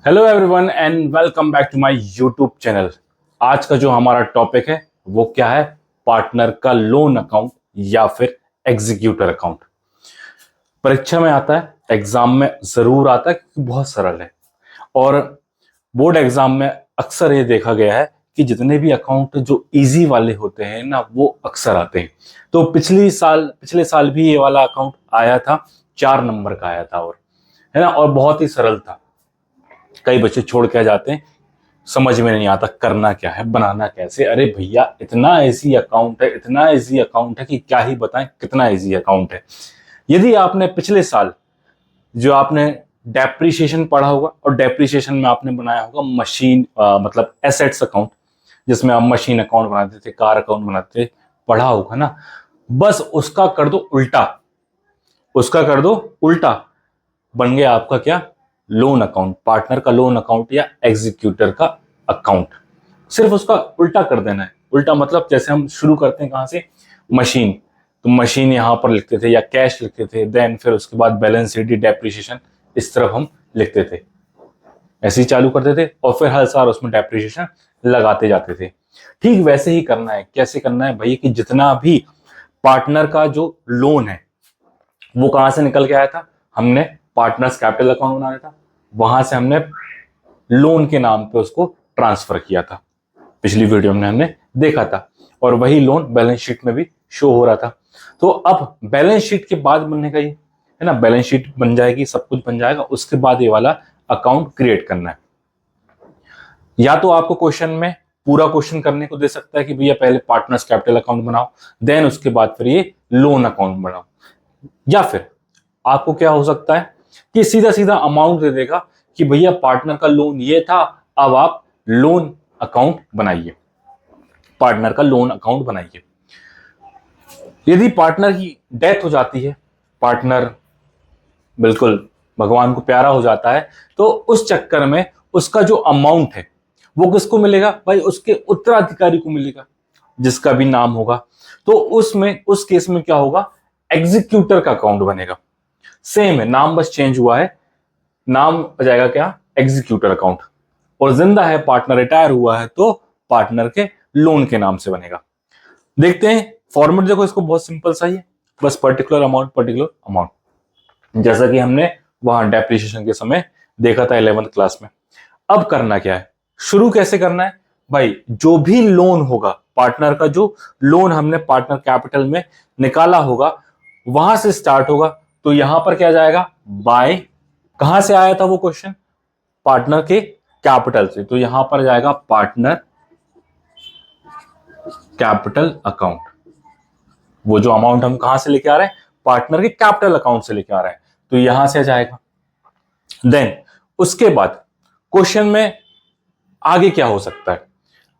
Hello everyone and welcome back to my YouTube channel. आज का जो हमारा टॉपिक है वो क्या है? पार्टनर का लोन अकाउंट या फिर एग्जीक्यूटर अकाउंट। परीक्षा में आता है, एग्जाम में जरूर आता है क्योंकि बहुत सरल है। और बोर्ड एग्जाम में अक्सर ये देखा गया है कि जितने भी अकाउंट जो इजी वाले होते हैं ना वो अक्सर आते हैं। तो पिछले साल भी ये वाला अकाउंट आया था, 4 नंबर का आया था और है ना, और बहुत ही सरल था। कई बच्चे छोड़ के आ जाते हैं, समझ में नहीं आता करना क्या है, बनाना कैसे। अरे भैया, इतना इजी अकाउंट है, इतना इजी अकाउंट है कि क्या ही बताएं कितना इजी अकाउंट है। यदि आपने पिछले साल जो आपने डेप्रिसिएशन पढ़ा होगा और डेप्रिसिएशन में आपने बनाया होगा मशीन मतलब एसेट्स अकाउंट, जिसमें आप मशीन अकाउंट बनाते थे, कार अकाउंट बनाते थे, पढ़ा होगा ना। बस उसका कर दो उल्टा, उसका कर दो उल्टा, बन गया आपका क्या? लोन अकाउंट, पार्टनर का लोन अकाउंट या एग्जीक्यूटर का अकाउंट। सिर्फ उसका उल्टा कर देना है। उल्टा मतलब जैसे हम शुरू करते हैं कहां से? मशीन। तो मशीन यहां पर लिखते थे या कैश लिखते थे, देन फिर उसके बाद बैलेंस शीट, डेप्रिसिएशन इस तरफ हम लिखते थे, ऐसे ही चालू करते थे और फिर हर साल उसमें डेप्रिसिएशन लगाते जाते थे। ठीक वैसे ही करना है। कैसे करना है भाई? कि जितना भी पार्टनर का जो लोन है वो कहां से निकल के आया था? हमने पार्टनर्स कैपिटल अकाउंट बनाया था, वहां से हमने लोन के नाम पे उसको ट्रांसफर किया था। पिछली वीडियो में हमने देखा था और वही लोन बैलेंस शीट में भी शो हो रहा था। तो अब बैलेंस शीट के बाद बनने का ये है ना, बैलेंस शीट बन जाएगी, सब कुछ बन जाएगा, उसके बाद ये वाला अकाउंट क्रिएट करना है। या तो आपको क्वेश्चन में पूरा क्वेश्चन करने को दे सकता है कि भैया पहले पार्टनर्स कैपिटल अकाउंट बनाओ, देन उसके बाद फिर ये लोन अकाउंट बनाओ। या फिर आपको क्या हो सकता है कि सीधा सीधा अमाउंट दे देगा कि भैया पार्टनर का लोन ये था, अब आप लोन अकाउंट बनाइए, पार्टनर का लोन अकाउंट बनाइए। यदि पार्टनर की डेथ हो जाती है, पार्टनर बिल्कुल भगवान को प्यारा हो जाता है, तो उस चक्कर में उसका जो अमाउंट है वो किसको मिलेगा भाई? उसके उत्तराधिकारी को मिलेगा, जिसका भी नाम होगा। तो उस केस में क्या होगा? एग्जीक्यूटर का अकाउंट बनेगा। सेम है, नाम बस चेंज हुआ है। नाम हो जाएगा क्या? Executor account. और जिंदा है पार्टनर, रिटायर हुआ है, तो पार्टनर के लोन के नाम से बनेगा। देखते हैं फॉर्मेट। देखो इसको बहुत सिंपल सा ही है, बस पर्टिकुलर अमाउंट, पर्टिकुलर अमाउंट, जैसा कि हमने वहां डेप्रिसिएशन के समय देखा था 11th क्लास में। अब करना क्या है? शुरू कैसे करना है भाई? जो भी लोन होगा, पार्टनर का जो लोन हमने पार्टनर कैपिटल में निकाला होगा, वहां से स्टार्ट होगा। तो यहां पर क्या जाएगा? बाय। कहां से आया था वो क्वेश्चन? पार्टनर के कैपिटल से, तो यहां पर जाएगा पार्टनर कैपिटल अकाउंट। वो जो अमाउंट हम कहां से लेके आ रहे हैं? पार्टनर के कैपिटल अकाउंट से लेके आ रहे हैं, तो यहां से जाएगा। देन उसके बाद क्वेश्चन में आगे क्या हो सकता है?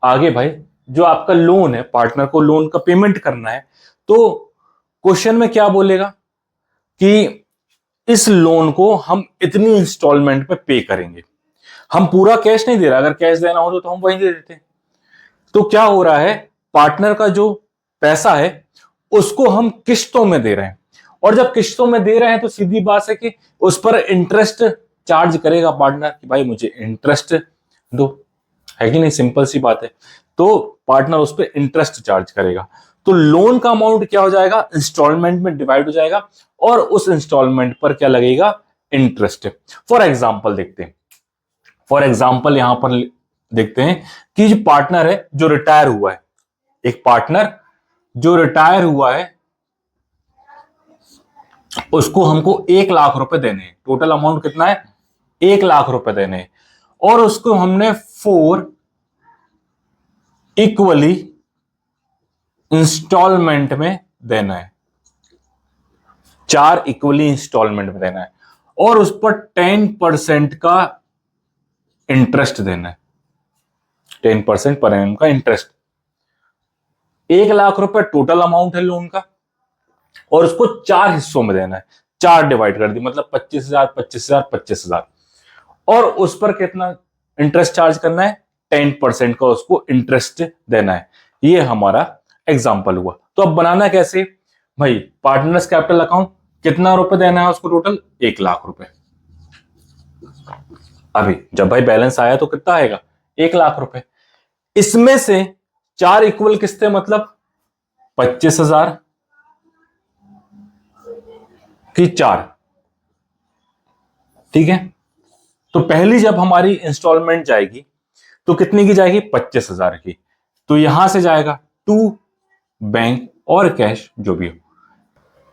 आगे भाई जो आपका लोन है, पार्टनर को लोन का पेमेंट करना है, तो क्वेश्चन में क्या बोलेगा कि इस लोन को हम इतनी इंस्टॉलमेंट पे पे करेंगे। हम पूरा कैश नहीं दे रहा, अगर कैश देना हो तो हम वहीं दे देते। तो क्या हो रहा है? पार्टनर का जो पैसा है उसको हम किश्तों में दे रहे हैं, और जब किश्तों में दे रहे हैं तो सीधी बात है कि उस पर इंटरेस्ट चार्ज करेगा पार्टनर कि भाई मुझे इंटरेस्ट दो, है कि नहीं? सिंपल सी बात है। तो पार्टनर उस पर इंटरेस्ट चार्ज करेगा। तो लोन का अमाउंट क्या हो जाएगा? इंस्टॉलमेंट में डिवाइड हो जाएगा, और उस इंस्टॉलमेंट पर क्या लगेगा? इंटरेस्ट। फॉर एग्जाम्पल देखते हैं, फॉर एग्जाम्पल यहां पर देखते हैं कि जो पार्टनर है जो रिटायर हुआ है, एक पार्टनर जो रिटायर हुआ है, उसको हमको 1 लाख रुपए देने हैं। टोटल अमाउंट कितना है? 1 लाख रुपए देने हैं, और उसको हमने 4 इक्वली इंस्टॉलमेंट में देना है, 4 इक्वली इंस्टॉलमेंट में देना है, और उस पर 10% का इंटरेस्ट देना है, 10% पर एनम का इंटरेस्ट। 1 लाख रुपए टोटल अमाउंट है लोन का, और उसको 4 हिस्सों में देना है, 4 डिवाइड कर दी, मतलब 25,000, 25,000, 25,000, और उस पर कितना इंटरेस्ट चार्ज करना है? 10% का उसको इंटरेस्ट देना है। ये हमारा एग्जाम्पल हुआ। तो अब बनाना कैसे भाई? पार्टनर्स कैपिटल अकाउंट, कितना रुपए देना है उसको? टोटल 1 लाख रुपए। अभी जब भाई बैलेंस आया तो कितना आएगा, 1 लाख रुपए। इसमें से 4 इक्वल किस्तें मतलब 25,000 की 4, ठीक है। तो पहली जब हमारी इंस्टॉलमेंट जाएगी तो कितनी की जाएगी, 25,000 की। तो यहां से जाएगा टू बैंक और कैश जो भी हो।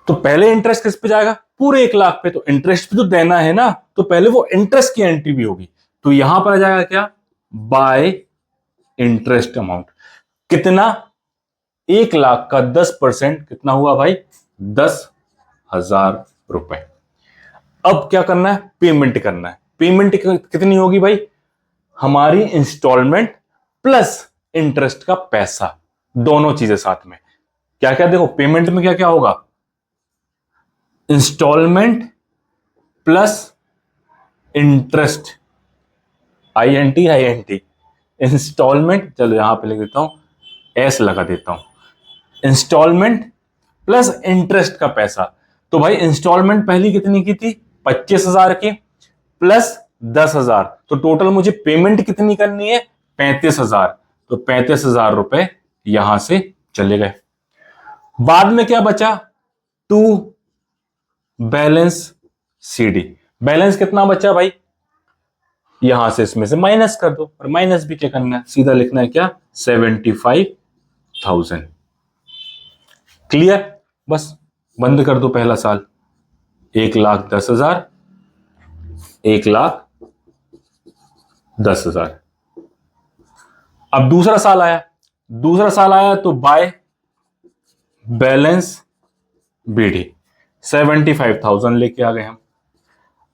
तो पहले इंटरेस्ट किस पे जाएगा, पूरे 1 लाख पे। तो इंटरेस्ट पे तो देना है ना, तो पहले वो इंटरेस्ट की एंट्री भी होगी। तो यहां पर आ जाएगा क्या, बाय इंटरेस्ट अमाउंट। कितना, 1 लाख का 10% कितना हुआ भाई, 10,000 रुपए। अब क्या करना है, पेमेंट करना है। पेमेंट कितनी होगी भाई, हमारी इंस्टॉलमेंट प्लस इंटरेस्ट का पैसा, दोनों चीजें साथ में। क्या क्या देखो, पेमेंट में क्या क्या होगा, instalment plus interest, I N T instalment, चलो यहां पे लिख देता हूं, एस लगा देता हूं, इंस्टॉलमेंट प्लस इंटरेस्ट का पैसा। तो भाई इंस्टॉलमेंट पहली कितनी की थी, 25,000 की, प्लस 10,000, तो टोटल मुझे पेमेंट कितनी करनी है, 35,000। तो 35,000 रुपए यहां से चले गए। बाद में क्या बचा, टू बैलेंस सीडी। बैलेंस कितना बचा भाई, यहां से इसमें से माइनस कर दो, और माइनस भी क्या करना है, सीधा लिखना है क्या, 75,000। क्लियर, बस बंद कर दो पहला साल, 1,10,000, 1,10,000। अब दूसरा साल आया, दूसरा साल आया तो बाय बैलेंस बीडी 75,000 लेके आ गए हम।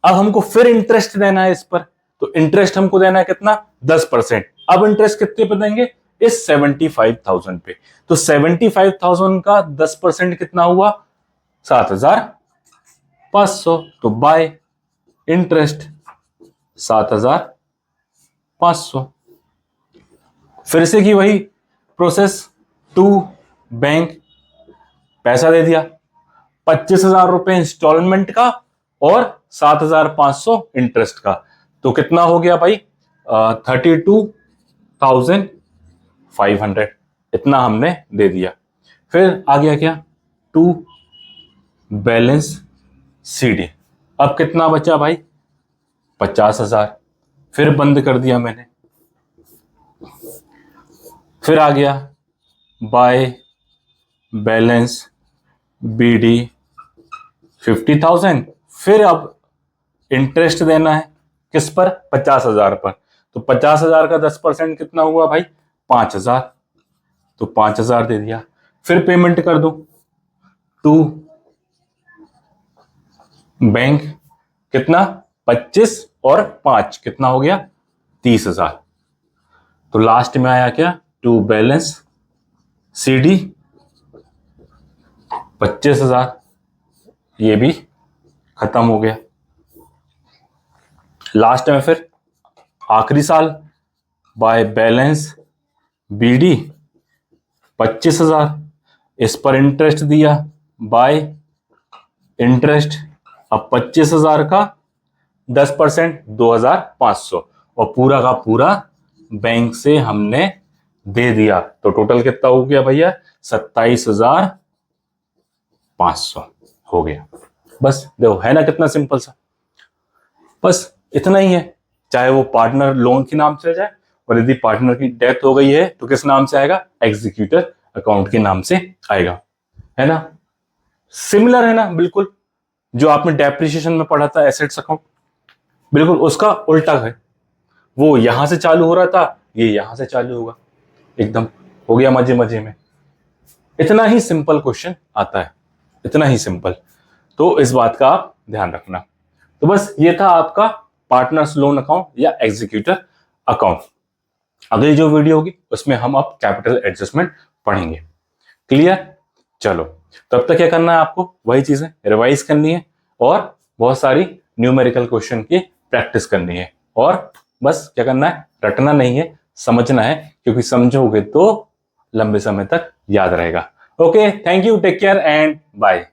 अब हमको फिर इंटरेस्ट देना है इस पर, तो इंटरेस्ट हमको देना है कितना, 10%। अब इंटरेस्ट कितने पे देंगे, इस 75,000 पे। तो 75,000 का 10% कितना हुआ, 7,500। तो बाय इंटरेस्ट 7,500। फिर से की वही प्रोसेस, टू बैंक, पैसा दे दिया, 25,000 रुपए इंस्टॉलमेंट का और 7,500 इंटरेस्ट का। तो कितना हो गया भाई, 32,500, इतना हमने दे दिया। फिर आ गया क्या, टू बैलेंस सीडी। अब कितना बचा भाई, 50,000। फिर बंद कर दिया मैंने। फिर आ गया बाय बैलेंस बीडी 50,000। फिर अब इंटरेस्ट देना है किस पर, 50,000 पर। तो 50,000 का 10% कितना हुआ भाई, 5,000। तो 5,000 दे दिया। फिर पेमेंट कर दो, टू बैंक, कितना, 25 और 5 कितना हो गया, 30,000। तो लास्ट में आया क्या, टू बैलेंस सीडी 25,000, ये भी खत्म हो गया। लास्ट में फिर आखिरी साल बाय बैलेंस बीडी 25,000, इस पर इंटरेस्ट दिया बाय इंटरेस्ट। अब 25,000 का 10% 2,500, और पूरा का पूरा बैंक से हमने दे दिया। तो टोटल कितना हो गया भैया, 27,500 हो गया। बस देखो, है ना कितना सिंपल सा। बस इतना ही है। चाहे वो पार्टनर लोन के नाम से जाए, और यदि पार्टनर की डेथ हो गई है तो किस नाम से आएगा, एग्जीक्यूटर अकाउंट के नाम से आएगा। है ना, सिमिलर है ना बिल्कुल, जो आपने डेप्रिसिएशन में पढ़ा था एसेट्स अकाउंट, बिल्कुल उसका उल्टा है। वो यहां से चालू हो रहा था, ये यहां से चालू होगा। एकदम हो गया मजे मजे में। इतना ही सिंपल क्वेश्चन आता है, इतना ही सिंपल। तो इस बात का आप ध्यान रखना। तो बस ये था आपका पार्टनर्स लोन अकाउंट या एग्जीक्यूटर अकाउंट। अगली जो वीडियो होगी उसमें हम अब कैपिटल एडजस्टमेंट पढ़ेंगे। क्लियर, चलो तब तक क्या करना है आपको, वही चीजें रिवाइज करनी है और बहुत सारी न्यूमेरिकल क्वेश्चन की प्रैक्टिस करनी है। और बस क्या करना है, रटना नहीं है, समझना है, क्योंकि समझोगे तो लंबे समय तक याद रहेगा। Okay, thank you, take care and bye.